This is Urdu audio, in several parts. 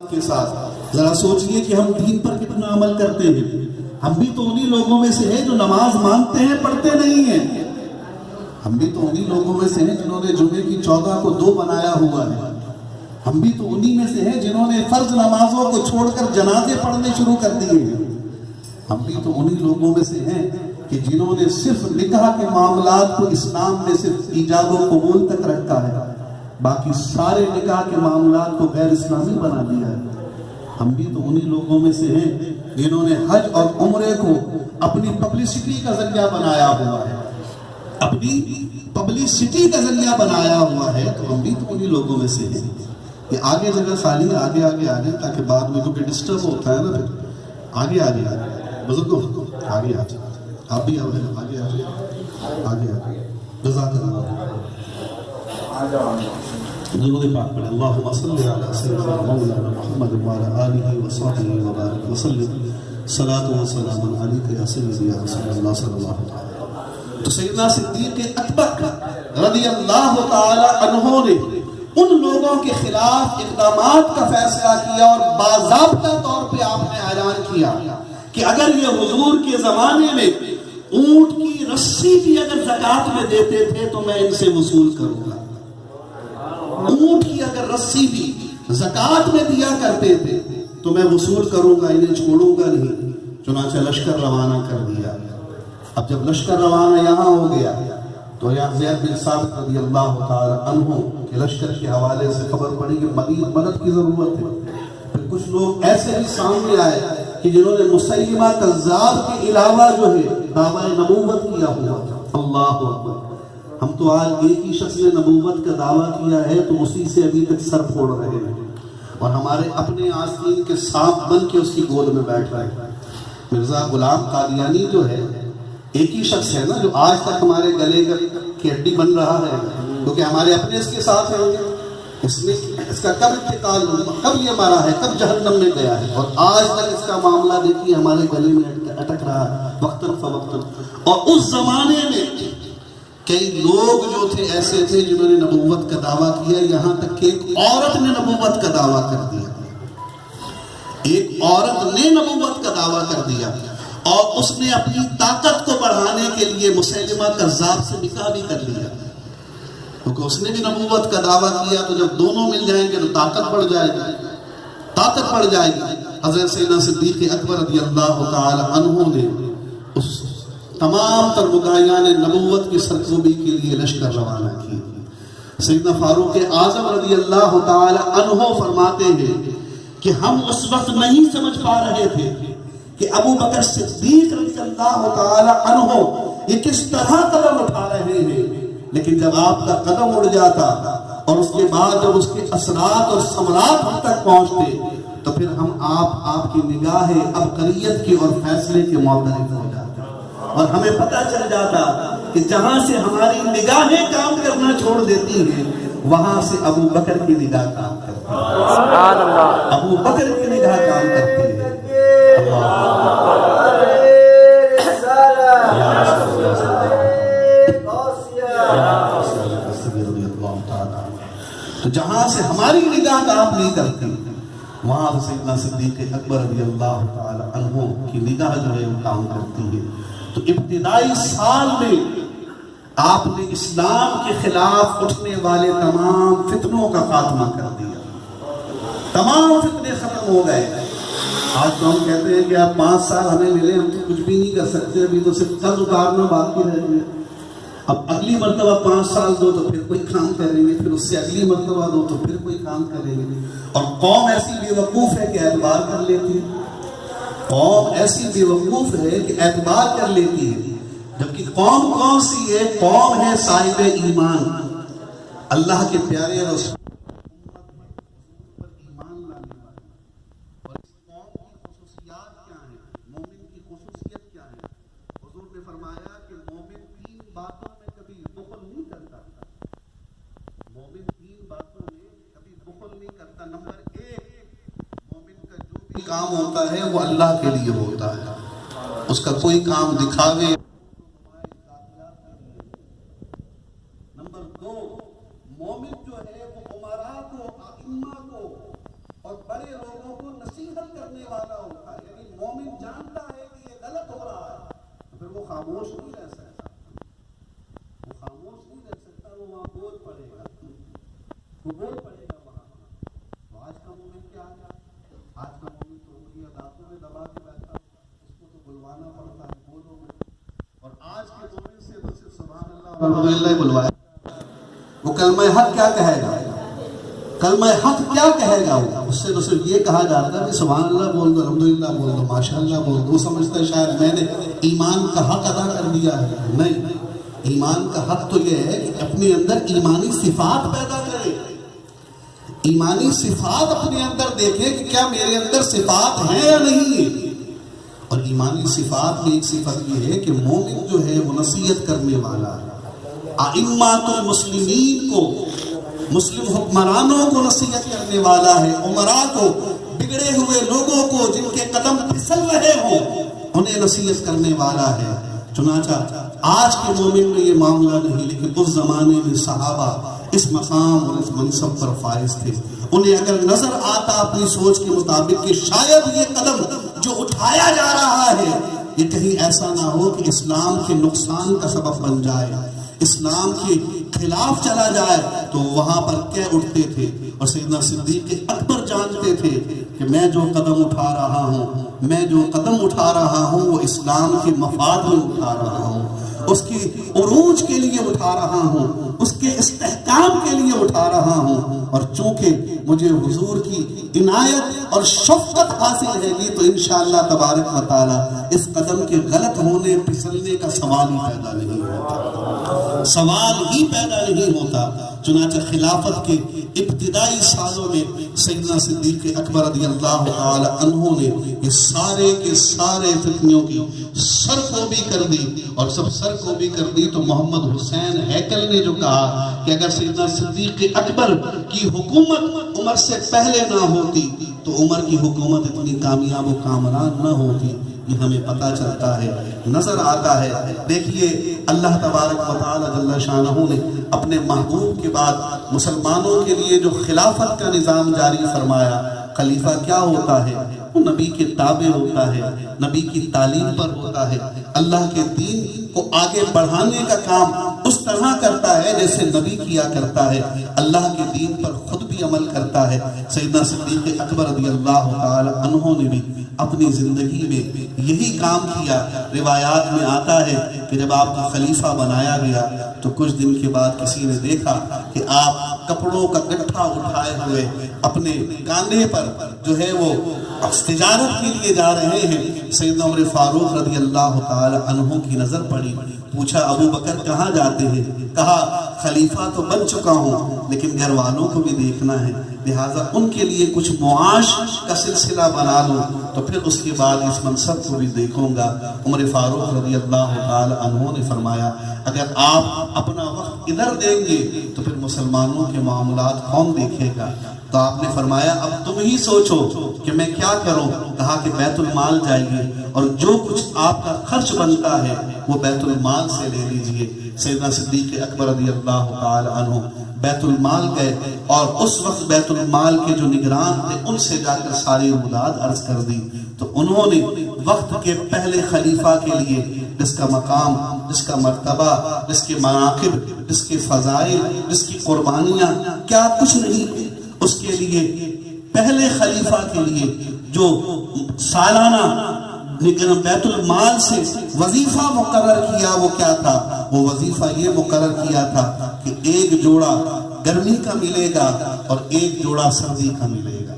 کے ساتھ ذرا سوچئے کہ ہم دین پر کتنا عمل کرتے ہیں. ہم بھی تو انہی لوگوں میں سے ہیں جو نماز مانتے ہیں پڑھتے نہیں ہیں. ہم بھی تو انہی لوگوں میں سے ہیں جنہوں نے جمعے کی 14 کو 2 بنایا ہوا ہے. ہم بھی تو انہی میں سے ہیں جنہوں نے فرض نمازوں کو چھوڑ کر جنازے پڑھنے شروع کر دیے ہیں. ہم بھی تو انہی لوگوں میں سے ہیں کہ جنہوں نے صرف نکاح کے معاملات کو اسلام میں صرف ایجاب و قبول تک رکھا ہے، باقی سارے نکاح کے معاملات کو غیر اسلامی بنا دیا ہے. ہم بھی تو انہی لوگوں میں سے ہیں جنہوں نے حج اور عمرے کو اپنی پبلسٹی کا ذریعہ بنایا ہوا ہے، اپنی پبلسٹی کا ذریعہ بنایا ہوا ہے. تو ہم بھی تو انہی لوگوں میں سے ہیں. یہ آگے جگہ خالی آگے آگے آگے تاکہ بعد میں کیونکہ ڈسٹرب ہوتا ہے نا، پھر آگے آگے بزرگوں آگے آگے آپ بھی آگے آگے آگے آگے جزاک اللہ. درود پاک پڑھیں. اللہم صلی علی سیدنا مولانا محمد وعلی آلہ وصحبہ وبارک وسلم. صلاۃ و سلام علیک یا سیدی یا رسول اللہ صلی اللہ علیہ وسلم. تو سیدنا صدیق اکبر رضی اللہ تعالی عنہ نے ان لوگوں کے خلاف اقدامات کا فیصلہ کیا اور باضابطہ طور پہ آپ نے اعلان کیا کہ اگر یہ حضور کے زمانے میں اونٹ کی رسی بھی اگر زکوٰۃ میں دیتے تھے تو میں ان سے وصول کروں گا. اونٹ کی اگر رسی بھی زکوٰۃ میں دیا کرتے تھے تو میں وصول کروں گا، انہیں چھوڑوں گا نہیں. چنانچہ لشکر روانہ کر دیا. اب جب لشکر روانہ یہاں ہو گیا تو یہاں زید بن ثابت رضی اللہ تعالی عنہ کے لشکر کے حوالے سے خبر پڑی کہ مدد کی ضرورت ہے. پھر کچھ لوگ ایسے بھی سامنے آئے کہ جنہوں نے مسیلمہ کذاب کے علاوہ جو ہے دعویٰ نبوت کیا ہوا تھا. اللہ اکبر. ہم تو آج ایک ہی شخص نے نبوت کا دعویٰ کیا ہے تو اسی سے ابھی تک سر پھوڑ رہے ہیں اور ہمارے اپنے آستین کے سانپ بن کے اس کی گود میں بیٹھ رہے ہیں. مرزا غلام قادیانی جو ہے ایک ہی شخص ہے نا جو آج تک ہمارے گلے کی ہڈی بن رہا ہے، کیونکہ ہمارے اپنے اس کے ساتھ ہیں. اس کا کب انتقال، کب یہ مرا ہے، کب جہنم میں گیا ہے، اور آج تک اس کا معاملہ دیکھیے ہمارے گلے میں اٹک رہا ہے وقتاً فوقتاً. اور اس زمانے میں کئی لوگ جو تھے ایسے تھے جنہوں نے نبوت کا دعویٰ کیا، یہاں تک کہ ایک عورت نے نبوت کا دعویٰ کر دیا. ایک عورت نے نبوت کا دعویٰ کر دیا اور اس نے اپنی طاقت کو بڑھانے کے لیے مسیلمہ کذاب سے نکاح بھی کر لیا، کیونکہ اس نے بھی نبوت کا دعویٰ کیا. تو جب دونوں مل جائیں گے تو طاقت بڑھ جائے گی، طاقت بڑھ جائے گی. حضرت سیدنا صدیق اکبر رضی اللہ تعالی عنہ نے اس تمام تر مدعیان نبوت کی سرکوبی کے لیے لشکر روانہ کی. سیدنا فاروق اعظم رضی اللہ تعالی عنہ فرماتے ہیں کہ ہم اس وقت نہیں سمجھ پا رہے تھے کہ ابو بکر صدیق رضی اللہ تعالی عنہ یہ کس طرح قدم اٹھا رہے ہیں، لیکن جب آپ کا قدم اڑ جاتا اور اس کے بعد جب اس کے اثرات اور ثمرات ہم تک پہنچتے تو پھر ہم آپ کی نگاہ عبقریت کی اور فیصلے کے معترف ہو جاتے اور ہمیں پتہ چل جاتا کہ جہاں سے ہماری نگاہیں کام کرنا چھوڑ دیتی ہیں وہاں سے ابو بکر کی نگاہ کام کرتی ہے. ابو بکر کی نگاہ کام کرتی ہے. تو جہاں سے ہماری نگاہ کام نہیں کرتی وہاں سیدنا صدیق اکبر رضی اللہ تعالی عنہ کی نگاہ جو ہے وہ کام کرتی ہے. تو ابتدائی سال میں آپ نے اسلام کے خلاف اٹھنے والے تمام فتنوں کا خاتمہ کر دیا. تمام فتنے ختم ہو گئے. آج تو ہم کہتے ہیں کہ آپ 5 سال ہمیں ملے، ہم تو کچھ بھی نہیں کر سکتے، ابھی تو صرف قرض اتارنا باقی رہ گیا. اب اگلی مرتبہ 5 سال دو تو پھر کوئی کام کریں گے، پھر اس سے اگلی مرتبہ دو تو پھر کوئی کام کریں گے. اور قوم ایسی بے وقوف ہے کہ اعتبار کر لیتی ہے. قوم ایسی بے وقوف ہے کہ اعتبار کر لیتی ہے. جبکہ قوم کون سی ہے؟ قوم ہے صاحب ایمان، اللہ کے پیارے رسول پر ایمان لانے والے. اور اس قوم کی خصوصیات کیا ہیں؟ مومن کی خصوصیت کیا ہے؟ حضور نے فرمایا کہ مومن 3 باتوں میں کبھی بخل نہیں کرتا. مومن 3 باتوں میں کبھی بخل نہیں کرتا. نمبر 1، مومن کا جو بھی کام ہوتا ہے وہ اللہ کے لیے ہوتا ہے. اس کا کوئی کام دکھاوے. نمبر 2، مومن جو ہے وہ امراء کو، ائمہ کو اور بڑے لوگوں کرنے والا ہوتا ہے، یعنی مومن جانتا ہے کہ یہ غلط ہو رہا ہے تو پھر وہ خاموش نہیں رہ سکتا، وہ خاموش نہیں رہ سکتا، وہ وہاں بول پڑے گا، وہ بول پڑے گا وہاں۔ تو آج کا مومن کیا ہے؟ آج کا مومن تو انگلیاں دانتوں میں دبا کے بیٹھا، اس کو تو بلوانا پڑتا ہے، بولو میں۔ اور آج کے مومن سے تو صرف سبحان اللہ الحمدللہ بلوایا، وہ کلمہ حق کیا کہے گا؟ کلمہ حق کیا کہے گا؟ اس سے تو صرف یہ کہا جاتا ہے کہ سبحان اللہ بول دو، الحمدللہ بول دو، ماشاء اللہ بول دو۔ وہ سمجھتا ہے شاید میں نے ایمان کا حق ادا کر دیا ہے۔ نہیں، ایمان کا حق تو یہ ہے کہ اپنے اندر ایمانی صفات پیدا کرے، ایمانی صفات اپنے اندر دیکھے کہ کیا میرے اندر صفات ہیں یا نہیں ہے۔ اور ایمانی صفات کی ایک صفت یہ ہے کہ مومن جو ہے وہ نصیحت کرنے والا ہے، ائمۃ المسلمین کو، مسلم حکمرانوں کو نصیحت کرنے والا ہے، عمراء کو، بگڑے ہوئے لوگوں کو جن کے قدم پھسل رہے ہوں انہیں نصیحت کرنے والا ہے۔ چنانچہ آج کے مومن میں یہ معاملہ نہیں، لیکن اس زمانے میں صحابہ اس مقام اور اس منصب پر فائز تھے۔ انہیں اگر نظر آتا اپنی سوچ کے مطابق کہ شاید یہ قدم جو اٹھایا جا رہا ہے یہ کہیں ایسا نہ ہو کہ اسلام کے نقصان کا سبب بن جائے، اسلام کے خلاف چلا جائے، تو وہاں پر کہہ اٹھتے تھے۔ اور سیدنا صدیق اکبر جانتے تھے کہ میں جو قدم اٹھا رہا ہوں، میں جو قدم اٹھا رہا ہوں وہ اسلام کے مفاد میں اٹھا رہا ہوں، اس کی عروج کے لیے اٹھا رہا ہوں، اس کے استحکام کے لیے اٹھا رہا ہوں۔ اور چونکہ مجھے حضور کی عنایت اور شفقت حاصل ہے گی تو انشاءاللہ تبارک و تعالی اس قدم کے غلط ہونے پھسلنے کا سوال ہی پیدا نہیں ہوتا، سوال ہی پیدا نہیں ہوتا۔ چنانچہ خلافت کے ابتدائی سالوں میں سیدنا صدیق اکبر رضی اللہ تعالی عنہ نے یہ سارے کے سارے فتنوں کی سر کو بھی کر دی، اور سب سر کو بھی کر دی تو محمد حسین ہیکل نے جو کہا کہ اگر سیدنا صدیق اکبر کی حکومت عمر سے پہلے نہ ہوتی تو عمر کی حکومت اتنی کامیاب و کامران نہ ہوتی، یہ ہمیں پتہ چلتا ہے، نظر آتا ہے۔ دیکھیے اللہ تبارک و تعالی جل شانہ نے اپنے محبوب کے بعد مسلمانوں کے لیے جو خلافت کا نظام جاری فرمایا، خلیفہ کیا ہوتا ہے؟ وہ نبی کے تابع ہوتا ہے، نبی کی تعلیم پر ہوتا ہے، اللہ کے دین کو آگے بڑھانے کا کام اس طرح کرتا ہے جیسے نبی کیا کرتا ہے، اللہ کے دین پر خود بھی عمل کرتا ہے۔ سیدنا صدیق اکبر رضی اللہ تعالی عنہ نے بھی اپنی زندگی میں یہی کام کیا۔ روایات میں آتا ہے کہ جب آپ کا خلیفہ بنایا گیا تو کچھ دن کے بعد کسی نے دیکھا کہ آپ کپڑوں کا گٹھا اٹھائے ہوئے اپنے کاندھے پر جو ہے وہ تجارت کے لیے جا رہے ہیں۔ سیدنا عمر فاروق رضی اللہ تعالی عنہ کی نظر پڑی، پوچھا ابو بکر کہاں جاتے ہیں؟ کہا خلیفہ تو بن چکا ہوں لیکن گھر والوں کو بھی دیکھنا ہے، لہٰذا ان کے لیے کچھ معاش کا سلسلہ بنا لوں تو پھر اس کے بعد اس منصب کو بھی دیکھوں گا۔ عمر فاروق رضی اللہ تعالی عنہ نے فرمایا اگر آپ اپنا وقت ادھر دیں گے تو پھر مسلمانوں کے معاملات کون دیکھے گا؟ تو آپ نے فرمایا اب تم ہی سوچو کہ میں کیا کروں۔ کہا کہ بیت المال جائیے اور جو کچھ آپ کا خرچ بنتا ہے وہ بیت المال سے لے لیجئے۔ سیدنا صدیق اکبر رضی اللہ تعالی عنہ بیت المال گئے اور اس وقت بیت المال کے جو نگران تھے ان سے جا کر ساری امداد عرض کر دی، تو انہوں نے وقت کے پہلے خلیفہ کے لیے جس کا مقام، جس کا مرتبہ، جس کے مناقب، جس کے فضائل، جس کی قربانیاں کیا کچھ نہیں، اس کے لیے پہلے خلیفہ کے لیے جو سالانہ بیت المال سے وظیفہ مقرر کیا وہ کیا تھا؟ وہ وظیفہ یہ مقرر کیا تھا کہ ایک جوڑا گرمی کا ملے گا اور ایک جوڑا سردی کا ملے گا۔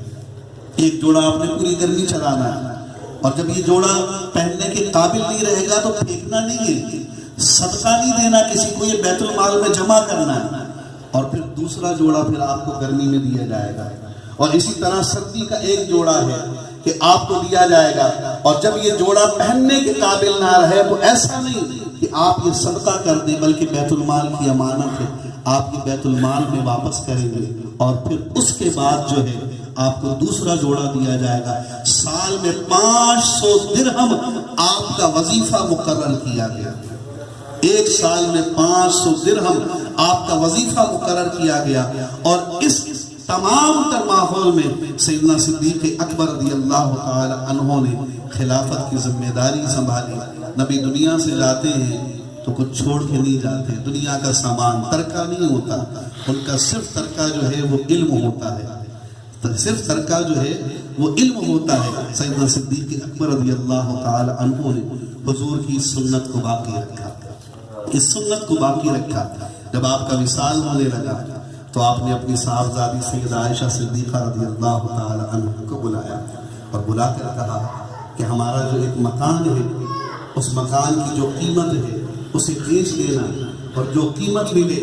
ایک جوڑا آپ نے پوری گرمی چلانا ہے اور جب یہ جوڑا پہننے کے قابل نہیں رہے گا تو پھینکنا نہیں ہے، صدقہ نہیں دینا کسی کو، یہ بیت المال میں جمع کرنا ہے، اور پھر دوسرا جوڑا پھر آپ کو گرمی میں دیا جائے گا۔ اور اسی طرح سردی کا ایک جوڑا ہے کہ آپ کو دیا جائے گا، اور جب یہ جوڑا پہننے کے قابل نہ رہے تو ایسا نہیں کہ آپ یہ صدقہ کر دیں بلکہ بیت المال کی امانت ہے، آپ یہ بیت المال میں واپس کریں گے اور پھر اس کے بعد جو ہے آپ کو دوسرا جوڑا دیا جائے گا۔ سال میں 500 درہم آپ کا وظیفہ مقرر کیا گیا، ایک سال میں 500 درہم آپ کا وظیفہ مقرر کیا گیا، اور اس تمام تر ماحول میں سیدنا صدیق اکبر رضی اللہ تعالی عنہ نے خلافت کی ذمہ داری سنبھالی۔ نبی دنیا سے جاتے ہیں تو کچھ چھوڑ کے نہیں جاتے، دنیا کا سامان ترکہ نہیں ہوتا، ان کا صرف ترکہ جو ہے وہ علم ہوتا ہے، صرف ترکہ جو ہے وہ علم ہوتا ہے۔ سیدنا صدیق اکبر رضی اللہ تعالی عنہ نے حضور کی سنت کو باقی رکھا، اس سنت کو باقی رکھا۔ جب آپ کا وصال ہونے لگا تو آپ نے اپنی صاحبزادی سیدہ عائشہ صدیقہ رضی اللہ تعالی عنہ کو بلایا اور بلا کر کہا کہ ہمارا جو ایک مکان ہے اس مکان کی جو قیمت ہے اسے بیچ دینا، اور جو قیمت ملے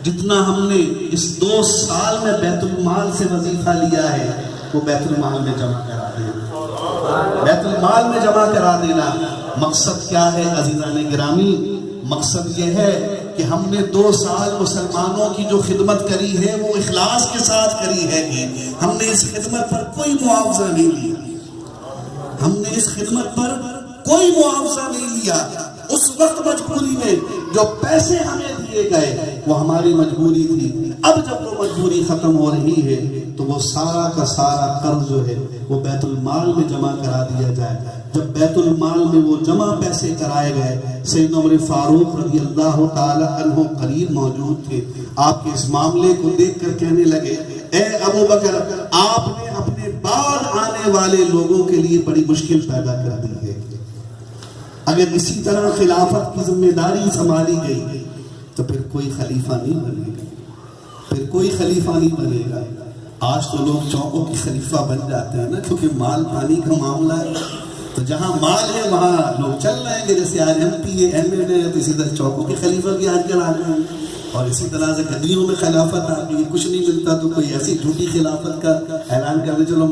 جتنا ہم نے اس 2 سال میں بیت المال سے وظیفہ لیا ہے وہ بیت المال میں جمع کرا دینا، بیت المال میں جمع کرا دینا۔ مقصد کیا ہے عزیزان گرامی؟ مقصد یہ ہے کہ ہم نے 2 سال مسلمانوں کی جو خدمت کری ہے وہ اخلاص کے ساتھ کری ہے، ہم نے اس خدمت پر کوئی معاوضہ نہیں لیا، ہم نے اس خدمت پر کوئی معاوضہ نہیں لیا۔ اس وقت مجبوری میں جو پیسے ہمیں دیے گئے وہ ہماری مجبوری تھی، اب جب وہ مجبوری ختم ہو رہی ہے تو وہ سارا کا سارا قرض جو ہے وہ بیت المال میں جمع کرا دیا جائے۔ جب بیت المال میں وہ جمع پیسے کرائے گئے، سیدنا عمر فاروق رضی اللہ تعالی عنہ قریب موجود تھے، آپ کے اس معاملے کو دیکھ کر کہنے لگے اے ابو بکر، آپ نے اپنے بعد آنے والے لوگوں کے لیے بڑی مشکل پیدا کر دی ہے، اگر اسی طرح خلافت کی ذمہ داری سنبھالی گئی تو پھر کوئی خلیفہ نہیں بنے گا، پھر کوئی خلیفہ نہیں بنے گا۔ آج تو لوگ چوکوں کی خلیفہ بن جاتے ہیں نا، کیونکہ مال پانی کا معاملہ ہے، تو جہاں مال ہے وہاں لوگ چل رہے ہیں کہ جیسے آج ایم پی ہے ایم ایل اے، تو اسی طرح چوکوں کے خلیفہ بھی آج کل آ گئے ہیں، اور اسی طرح سے گدیوں میں خلافت آ گئی، کچھ نہیں ملتا تو کوئی ایسی جھوٹی خلافت کا اعلان کرنے، چلو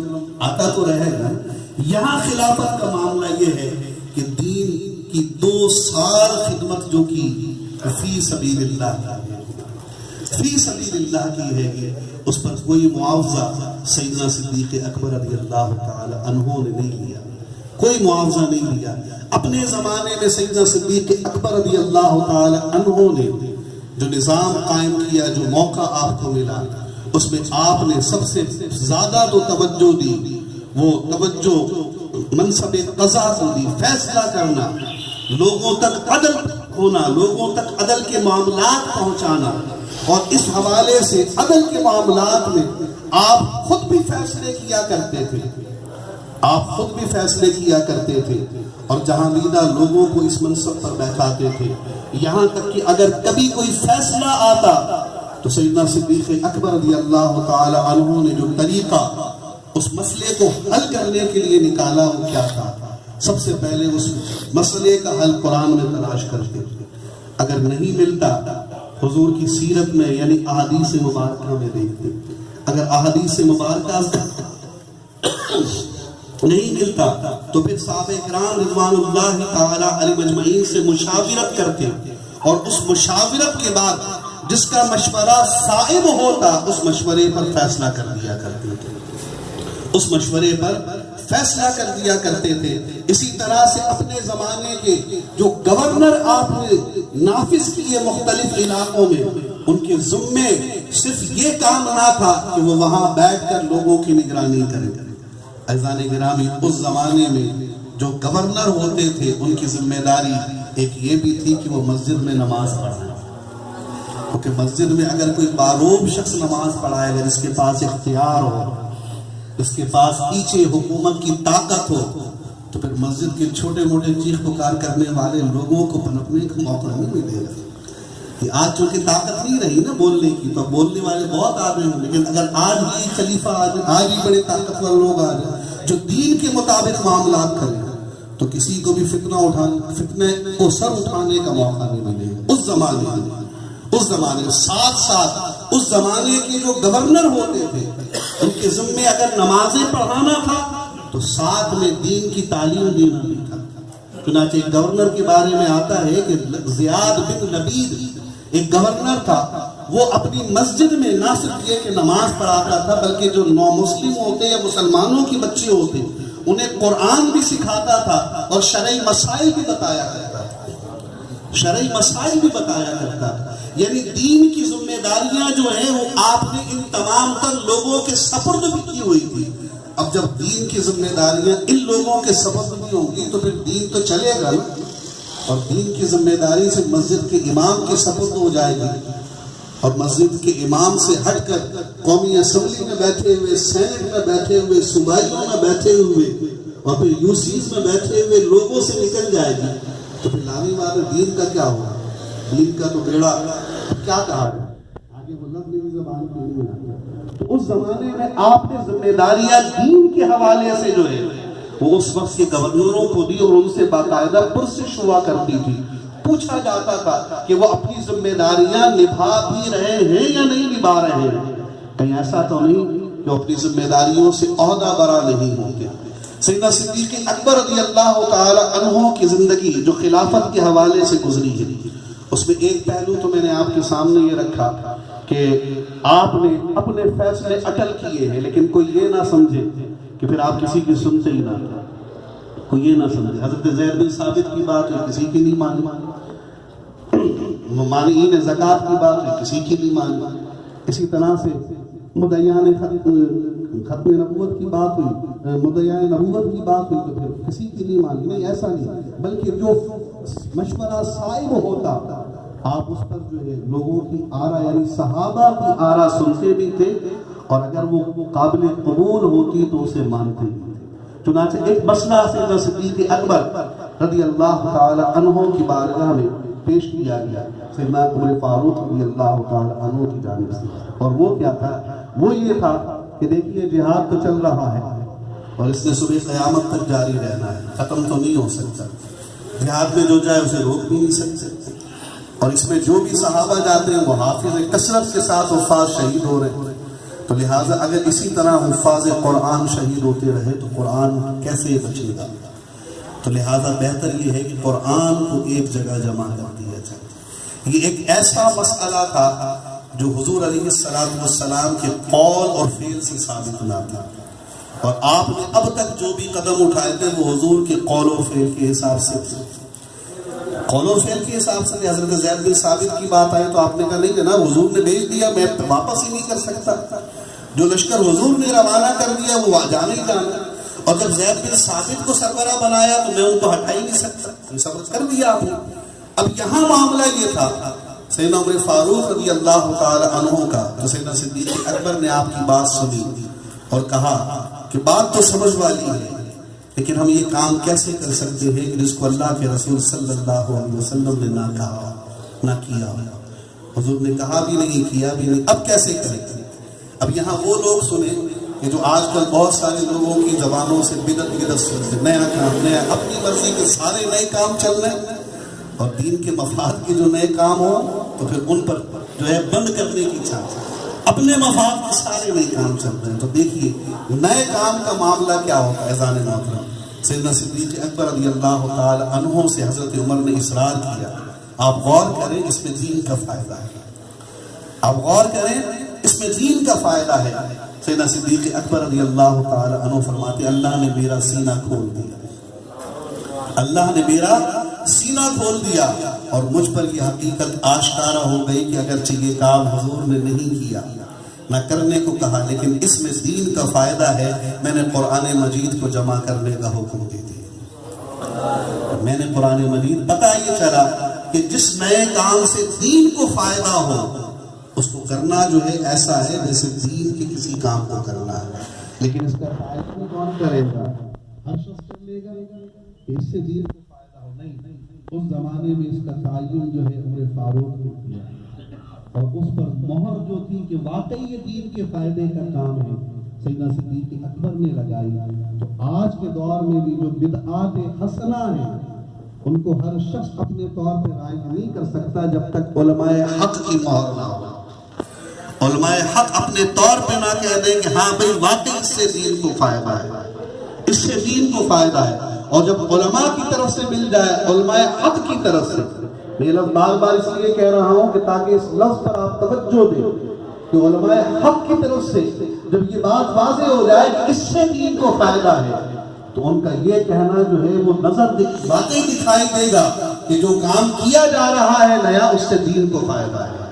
آتا تو رہے گا۔ یہاں خلافت کا معاملہ یہ ہے کہ دین کی 2 سال خدمت جو کی فی سبیل اللہ، فی سبیل اللہ کی ہے، اس پر کوئی معاوضہ سیدنا صدیق اکبر رضی اللہ تعالی عنہ نے نہیں لیا، کوئی معاوضہ نہیں لیا۔ اپنے زمانے میں سیدنا صدیق اکبر رضی اللہ تعالی عنہ نے جو نظام قائم کیا، جو موقع آپ کو ملا، اس میں آپ نے سب سے زیادہ تو توجہ دی، وہ توجہ منصب قضا کو دی، فیصلہ کرنا، لوگوں تک عدل ہونا، لوگوں تک عدل کے معاملات پہنچانا، اور اس حوالے سے عدل کے معاملات میں آپ خود بھی فیصلے کیا کرتے تھے، آپ خود بھی فیصلے کیا کرتے تھے، اور جہاں دیدہ لوگوں کو اس منصب پر بیٹھاتے تھے، یہاں تک کہ اگر کبھی کوئی فیصلہ آتا تو سیدنا صدیق اکبر رضی اللہ تعالی عنہ نے جو طریقہ اس مسئلے کو حل کرنے کے لیے نکالا وہ کیا تھا؟ سب سے پہلے اس مسئلے کا حل قرآن میں تلاش کرتے تھے، اگر نہیں ملتا حضور کی سیرت میں یعنی احادیث مبارکہ میں دیکھتے، اگر احادیث مبارکہ نہیں ملتا تو پھر صحابہ کرام رضوان اللہ تعالی علیہ مجمعین سے مشاورت کرتے، اور اس مشاورت کے بعد جس کا مشورہ صائب ہوتا اس مشورے پر فیصلہ کر دیا کرتے تھے، اس مشورے پر فیصلہ کر دیا کرتے تھے۔ اسی طرح سے اپنے زمانے کے جو گورنر آپ نے نافذ کیے مختلف علاقوں میں، ان کے ذمے صرف یہ کام نہ تھا کہ وہ وہاں بیٹھ کر لوگوں کی نگرانی کریں۔ عزیزان گرامی، اس زمانے میں جو گورنر ہوتے تھے ان کی ذمہ داری ایک یہ بھی تھی کہ وہ مسجد میں نماز پڑھائیں، کیونکہ مسجد میں اگر کوئی باروب شخص نماز پڑھائے گا، جس کے پاس اختیار ہو، اس کے پاس پیچھے حکومت کی طاقت ہو، تو پھر مسجد کے چھوٹے موٹے چیخ پکار کرنے والے لوگوں کو پنپنے کا موقع نہیں ملے گا۔ کہ آج چونکہ طاقت نہیں رہی نا بولنے کی، تو بولنے والے بہت آ رہے ہیں، لیکن اگر آج بھی خلیفہ آ جائے، آج بھی بڑے طاقتور لوگ آ جائیں جو دین کے مطابق معاملات کریں، تو کسی کو بھی فتنے کو سر اٹھانے کا موقع نہیں ملے گا۔ اس زمانے میں ساتھ ساتھ اس زمانے کے جو گورنر ہوتے تھے ان کے ذمے اگر نمازیں پڑھانا تھا تو ساتھ میں دین کی تعلیم دینا بھی تھا۔ چنانچہ ایک گورنر کے بارے میں آتا ہے کہ زیاد بن لبید ایک گورنر تھا، وہ اپنی مسجد میں نہ صرف یہ کہ نماز پڑھاتا تھا بلکہ جو نو مسلم ہوتے یا مسلمانوں کے بچے ہوتے انہیں قرآن بھی سکھاتا تھا اور شرعی مسائل بھی بتایا کرتا تھا، شرعی مسائل بھی بتایا کرتا تھا۔ یعنی دین کی ذمہ داریاں جو ہیں وہ آپ نے ان تمام تر لوگوں کے سپرد بھی کی ہوئی تھی. اب جب دین کی ذمہ داریاں ان لوگوں کے سپرد بھی ہوں گی تو پھر دین تو چلے گا نا. اور دین کی ذمہ داری سے مسجد کے امام کے سپرد ہو جائے گی، اور مسجد کے امام سے ہٹ کر قومی اسمبلی میں بیٹھے ہوئے، سینٹ میں بیٹھے ہوئے، صوبائیوں میں بیٹھے ہوئے اور پھر یوسیز میں بیٹھے ہوئے لوگوں سے نکل جائے گی، تو پھر لانے والے دین کا کیا ہوگا؟ دین کا تو بیڑا کیا کہا ہے آگے وہ لفظ بھی زبان کی نہیں آتی. تو اس زمانے میں آپ نے ذمہ داریاں دین کے حوالے سے جو ہے وہ اس وقت کے گورنروں کو دی، اور ان سے باقاعدہ پرسش ہوا کرتی تھی. پوچھا جاتا تھا کہ وہ اپنی ذمہ داریاں نبھا بھی رہے ہیں یا نہیں نبھا رہے ہیں. کہیں ایسا تو نہیں کہ اپنی ذمہ داریوں سے عہدہ برا نہیں ہوں گے. سیدنا صدیق اکبر رضی اللہ تعالی عنہ کی زندگی جو خلافت کے حوالے سے گزری ہے، اس میں ایک پہلو تو میں نے آپ کے سامنے یہ رکھا کہ آپ نے اپنے فیصلے اٹل کیے ہیں، لیکن کوئی یہ نہ سمجھے کہ پھر آپ کسی کی سنتے ہی نہ، کوئی یہ نہ سمجھے. حضرت زید بن ثابت کی بات ہے، کسی کی نہیں مانی. مانعین زکوٰۃ کی بات ہے، کسی کی نہیں مانی. اسی طرح سے مدعیان ختم نبوت کی بات ہوئی، مدعیان نبوت کی بات ہوئی تو پھر کسی کی نہیں مانی. نہیں، ایسا نہیں، بلکہ جو مشورہ صائب ہوتا آپ اس پر جو ہے لوگوں کی آرا یعنی صحابہ کی آرا سنتے بھی تھے، اور اگر وہ قابل قبول ہوتی تو اسے مانتے بھی تھے. چنانچہ ایک مسئلہ سیدنا صدیق اکبر رضی اللہ تعالی عنہ کی بارگاہ میں پیش کیا گیا سیدنا عمر فاروق رضی اللہ تعالی عنہ کی جانب سے، اور وہ کیا تھا؟ وہ یہ تھا کہ دیکھیے جہاد تو چل رہا ہے اور اس نے صبح قیامت تک جاری رہنا ہے، ختم تو نہیں ہو سکتا. جہاد میں جو جائے اسے روک بھی نہیں سکتے، اور اس میں جو بھی صحابہ جاتے ہیں وہ حافظ کثرت کے ساتھ حفاظ شہید ہو رہے ہیں. تو لہٰذا اگر اسی طرح حفاظ قرآن شہید ہوتے رہے تو قرآن کیسے بچے گا؟ تو لہٰذا بہتر یہ ہے کہ قرآن کو ایک جگہ جمع کر دیا جائے. یہ ایک ایسا مسئلہ تھا جو حضور علیہ السلام کے قول اور فعل سے ثابت نہ تھا، اور آپ نے اب تک جو بھی قدم اٹھائے تھے وہ حضور کے قول و فعل کے حساب سے تھے. قول و فعل کے حساب سے حضرت زید بن ثابت کی بات آئی تو آپ نے کہا نہیں جناب حضور نے بھیج دیا، میں واپس ہی نہیں کر سکتا. جو لشکر حضور نے روانہ کر دیا وہ جانا ہی جانا، اور جب زید بن ثابت کو سربراہ بنایا تو میں ان کو ہٹا ہی نہیں سکتا. یہ سبق کر دیا آپ نے. اب یہاں معاملہ یہ تھا سیدنا عمر فاروق رضی اللہ تعالی عنہ کا، تو سیدنا صدیق اکبر نے آپ کی بات سنی اور کہا کہ بات تو سمجھ والی ہے، لیکن ہم یہ کام کیسے کر سکتے ہیں کہ جس کو اللہ کے رسول صلی اللہ علیہ وسلم نے نہ کہا نہ کیا، حضور نے کہا بھی نہیں کیا بھی نہیں، اب کیسے کریں؟ اب یہاں وہ لوگ سنیں کہ جو آج کل بہت سارے لوگوں کی زبانوں سے بدعت سنتے، نیا کام، نیا، اپنی مرضی کے سارے نئے کام چل رہے ہیں، اور دین کے مفاد کے جو نئے کام ہوں تو پھر ان پر جو ہے بند کرنے کی چاہتے ہیں. اپنے مفاد کے سارے نئے کام چل رہے ہیں. تو دیکھیے نئے کام کا معاملہ کیا ہوتا ہے. اذان محترم سیدنا صدیق اکبر رضی اللہ تعالی عنہ سے حضرت عمر نے اصرار کیا. آپ غور کریں اس میں دین کا فائدہ ہے، آپ غور کریں اس میں دین کا فائدہ ہے. سیدنا صدیق اکبر رضی اللہ تعالی عنہ فرماتے اللہ نے میرا سینہ کھول دیا، اللہ نے میرا سینہ کھول دیا، اور مجھ پر یہ حقیقت آشکارا ہو گئی کہ اگرچہ یہ کام حضور نے نہیں کیا، نہ کرنے کو کہا، لیکن اس میں دین کا فائدہ ہے. میں نے قرآن مجید کو جمع کرنے کا حکم دے دیا. میں نے قرآن مجید پتہ یہ چلا کہ جس نئے کام سے دین کو فائدہ ہو اس کو کرنا جو ہے ایسا ہے جیسے دین کے کسی کام کو کرنا ہے. لیکن اس کا فائدہ کون کرے گا؟ ہر شخص کر لے گا اس سے دین کو فائدہ ہو. نہیں، اس زمانے میں اس کا تعین جو ہے عمر فاروق نے کیا، اور اس پر مہر جو تھی کہ واقعی یہ دین کے فائدے کا کام ہے سیدنا صدیق اکبر نے لگائی. تو آج کے دور میں بھی جو بدعات حسنہ ہیں ان کو ہر شخص اپنے طور پہ رائج نہیں کر سکتا جب تک علماء حق کی مہر نہ ہو. علماء حق اپنے طور پہ نہ کہہ دیں کہ ہاں بھئی واقعی اس سے دین کو فائدہ ہے، اس سے دین کو فائدہ ہے. اور جب علماء کی طرف سے مل جائے، علماء حق کی طرف سے، میں لفظ بار بار اس لیے کہہ رہا ہوں کہ تاکہ اس لفظ پر آپ توجہ دیں کہ علماء حق کی طرف سے جب یہ بات واضح ہو جائے کہ اس سے دین کو فائدہ ہے تو ان کا یہ کہنا جو ہے وہ نظر واقعی دکھائی دے گا کہ جو کام کیا جا رہا ہے نیا اس سے دین کو فائدہ ہے.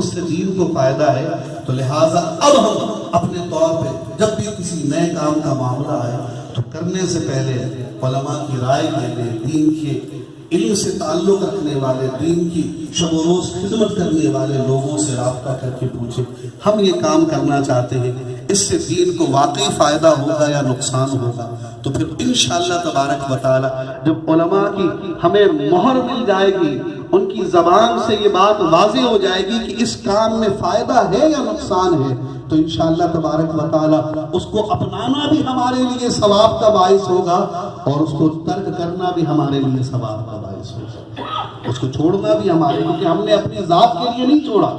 اس سے دین کو فائدہ ہے. تو لہٰذا اب ہم اپنے طور پہ جب بھی کسی نئے کام کا معاملہ آئے تو کرنے سے پہلے علماء کی رائے لینے، دین کے علم سے تعلق رکھنے والے، دین کی شب و روز خدمت کرنے والے لوگوں سے رابطہ کر کے پوچھیں ہم یہ کام کرنا چاہتے ہیں، اس سے دین کو واقعی فائدہ ہوگا یا نقصان ہوگا. تو پھر انشاءاللہ تبارک و تعالی جب علماء کی ہمیں مہر مل جائے گی، ان کی زبان سے یہ بات واضح ہو جائے گی کہ اس کام میں فائدہ ہے یا نقصان ہے، تو انشاءاللہ تبارک و تعالی اس کو اپنانا بھی ہمارے لیے ثواب کا باعث ہوگا اور اس کو ترک کرنا بھی ہمارے لیے ثواب کا باعث ہوگا. اس کو چھوڑنا بھی ہمارے، کیونکہ ہم نے اپنی ذات کے لیے نہیں چھوڑا،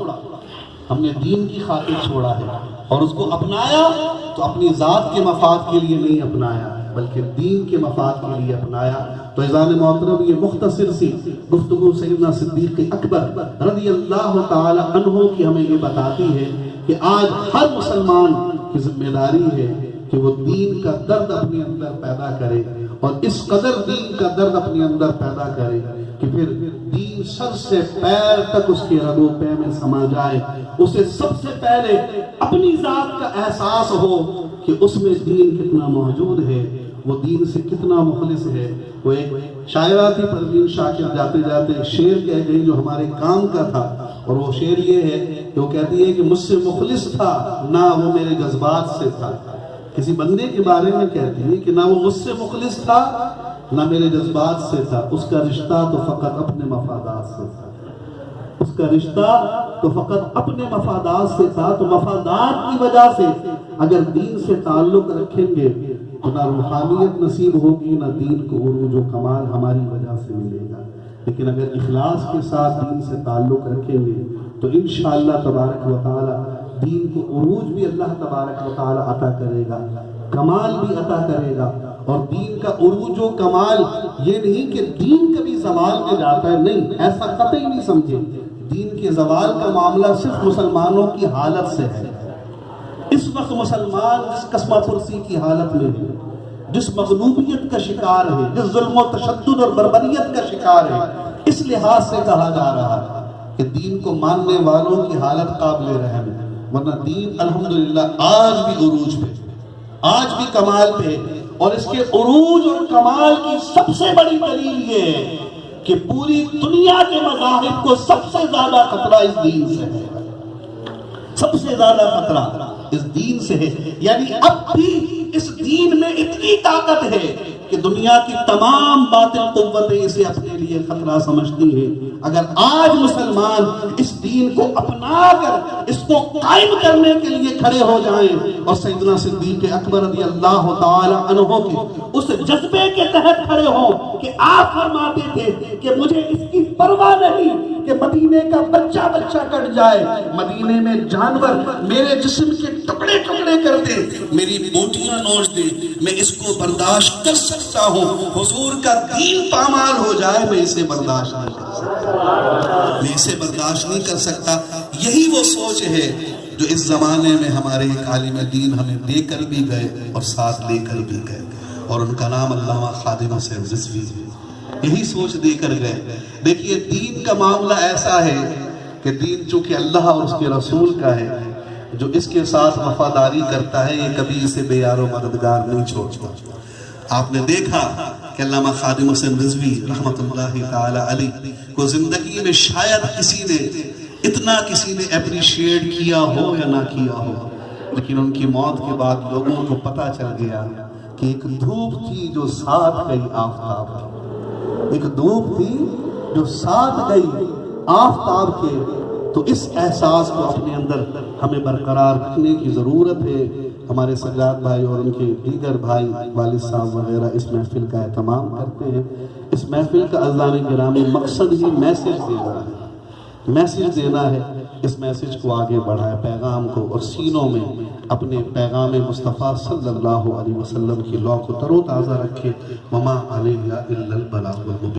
ہم نے دین کی خاطر چھوڑا ہے، اور اس کو اپنایا تو اپنی ذات کے مفاد کے لیے نہیں اپنایا بلکہ دین کے مفاد کے لیے اپنایا. تو عزیزان محترم، یہ مختصر سی گفتگو سیدنا صدیق اکبر رضی اللہ تعالی عنہ کی ہمیں یہ بتاتی ہے کہ آج ہر مسلمان کی ذمہ داری ہے کہ وہ دین کا درد اپنے اندر پیدا کرے، اور اس قدر دین کا درد اپنے اندر پیدا کرے کہ پھر دین سر سے پیر تک اس کے رگ و پے میں سما جائے. اسے سب سے پہلے اپنی ذات کا احساس ہو کہ اس میں دین کتنا موجود ہے، وہ دین سے کتنا مخلص ہے. وہ ایک شاعرہ تھی پروین شاکر، جاتے جاتے ایک شعر کہہ گئی جو ہمارے کام کا تھا، اور وہ شعر یہ ہے کہ وہ کہتی ہے کہ مجھ سے مخلص تھا نہ وہ میرے جذبات سے تھا. کسی بندے کے بارے میں کہتی ہے کہ نہ وہ مجھ سے مخلص تھا نہ میرے جذبات سے تھا، اس کا رشتہ تو فقط اپنے مفادات سے تھا، اس کا رشتہ تو فقط اپنے مفادات سے تھا. تو مفادات کی وجہ سے اگر دین سے تعلق رکھیں گے تو نہ روحانیت نصیب ہوگی، نہ دین کو عروج و کمال ہماری وجہ سے ملے گا. لیکن اگر اخلاص کے ساتھ دین سے تعلق رکھیں گے تو انشاءاللہ تبارک و تعالی دین کو عروج بھی اللہ تبارک و تعالی عطا کرے گا، کمال بھی عطا کرے گا. اور دین کا عروج و کمال یہ نہیں کہ دین کبھی زوال میں جاتا ہے، نہیں، ایسا قطعی نہیں سمجھے. دین کے زوال کا معاملہ صرف مسلمانوں کی حالت سے ہے. اس وقت مسلمان جس قسمہ پرسی کی حالت میں ہے، جس مغلوبیت کا شکار ہے، جس ظلم و تشدد اور بربریت کا شکار ہے، اس لحاظ سے کہا جا رہا ہے کہ دین کو ماننے والوں کی حالت قابل رحم ہے. ورنہ دین الحمدللہ آج بھی عروج پہ، آج بھی کمال پہ. اور اس کے عروج اور کمال کی سب سے بڑی دلیل یہ ہے کہ پوری دنیا کے مذاہب کو سب سے زیادہ خطرہ اس دین سے ہے، سب سے زیادہ خطرہ اس دین سے ہے. یعنی اب بھی اس دین میں اتنی طاقت ہے کہ دنیا کی تمام باطل قوتیں اسے اپنے لیے خطرہ سمجھتی ہیں. اگر آج مسلمان اس دین کو اپنا کر اس کو قائم کرنے کے لیے کھڑے ہو جائیں اور سیدنا صدیق اکبر رضی اللہ تعالی عنہ کے اس جذبے کے تحت کھڑے ہوں کہ آپ فرماتے تھے کہ مجھے اس کی پرواہ نہیں کہ مدینے کا بچہ بچہ کٹ جائے، مدینے میں جانور میرے جسم کے ٹکڑے ٹکڑے کر دے، میری بوٹیاں نوچ دے، میں اس کو برداشت کر سکتا ہوں. حضور کا دین پامال ہو جائے میں اسے برداشت نہیں کر سکتا، میں اسے برداشت نہیں کر سکتا. یہی وہ سوچ ہے جو اس زمانے میں ہمارے ایک عالم دین ہمیں دے کر بھی گئے اور ساتھ لے کر بھی گئے، اور ان کا نام علامہ خادم حسین رضوی ہے. یہی سوچ دے کر گئے. دیکھیے دین کا معاملہ ایسا ہے کہ دین چونکہ اللہ اور اس کے رسول کا ہے، جو اس کے ساتھ وفاداری کرتا ہے یہ کبھی اسے بے یار و مددگار نہیں چھوڑتا. آپ نے دیکھا کہ علامہ خادم حسین رضوی رحمت اللہ تعالی علیہ کو زندگی میں شاید کسی نے اپریشیٹ کیا ہو یا نہ کیا ہو، لیکن ان کی موت کے بعد لوگوں کو پتہ چل گیا کہ ایک دھوپ تھی جو ساتھ گئی آفتاب، ایک دھوپ تھی جو ساتھ گئی آفتاب کے. تو اس احساس کو اپنے اندر ہمیں برقرار رکھنے کی ضرورت ہے. ہمارے سجاد بھائی اور ان کے دیگر بھائی والد صاحب وغیرہ اس محفل کا اہتمام کرتے ہیں. اس محفل کا عزیزان گرامی مقصد ہی میسیج دینا ہے، میسیج دینا ہے. اس میسیج کو آگے بڑھائے، پیغام کو، اور سینوں میں اپنے پیغام مصطفیٰ صلی اللہ علیہ وسلم کی لو کو تر و تازہ رکھے. وما علینا الا البلاغ المبین.